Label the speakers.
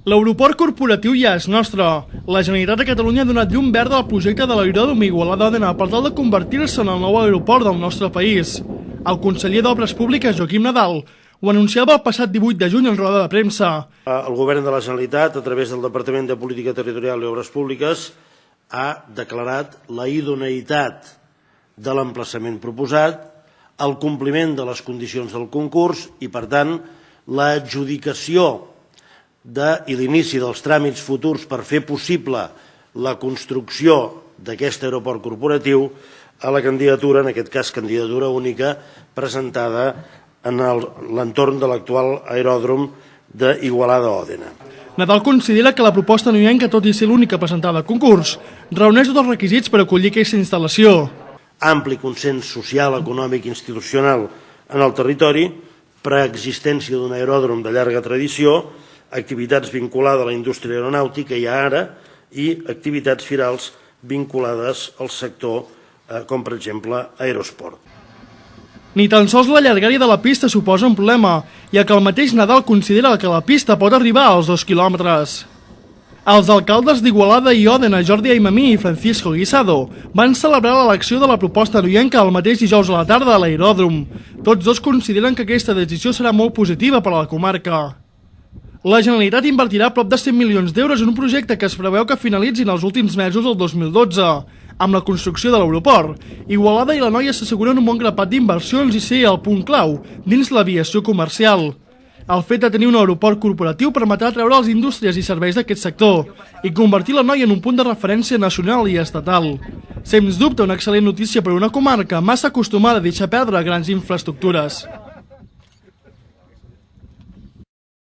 Speaker 1: L'aeroport corporatiu ja és nostre. La Generalitat de Catalunya ha donat llum verda al projecte de l'aeròdrom Igualada-Òdena per tal de convertir-se en el nou aeroport del nostre país. El conseller d'Obres Públiques, Joaquim Nadal, ho anunciava el passat 18 de juny en roda de premsa.
Speaker 2: El Govern de la Generalitat, a través del Departament de Política Territorial i Obres Públiques, ha declarat la idoneïtat de l'emplaçament proposat, el compliment de les condicions del concurs i, per tant, l'adjudicació i l'inici dels tràmits futurs per fer possible la construcció d'aquest aeroport corporatiu a la candidatura, en aquest cas candidatura única, presentada en l'entorn de l'actual aeròdrom d'Igualada-Òdena.
Speaker 1: Nadal considera que la proposta noienca, tot i ser l'única presentada a concurs, reuneix tots els requisits per acollir aquesta instal·lació.
Speaker 2: Ampli consens social, econòmic i institucional en el territori, preexistència d'un aeròdrom de llarga tradició, activitats vinculades a la indústria aeronàutica ja ara i activitats firals vinculades al sector, com per exemple Aerosport.
Speaker 1: Ni tan sols la llargària de la pista suposa un problema, ja que el mateix Nadal considera que la pista pot arribar als 2 quilòmetres. Els alcaldes d'Igualada i Òdena, Jordi Aymamí i Francisco Guisado, van celebrar l'elecció de la proposta noienca el mateix dijous a la tarda a l'aeròdrom. Tots dos consideren que aquesta decisió serà molt positiva per a la comarca. La Generalitat invertirà prop de 100 milions d'euros en un projecte que es preveu que finalitzi en els últims mesos del 2012. Amb la construcció de l'aeroport, Igualada i l'Anoia s'asseguren un bon grapat d'inversions i ser el punt clau dins l'aviació comercial. El fet de tenir un aeroport corporatiu permetrà atraure les indústries i serveis d'aquest sector i convertir l'Anoia en un punt de referència nacional i estatal. Sens dubte, una excel·lent notícia per a una comarca massa acostumada a deixar perdre grans infraestructures.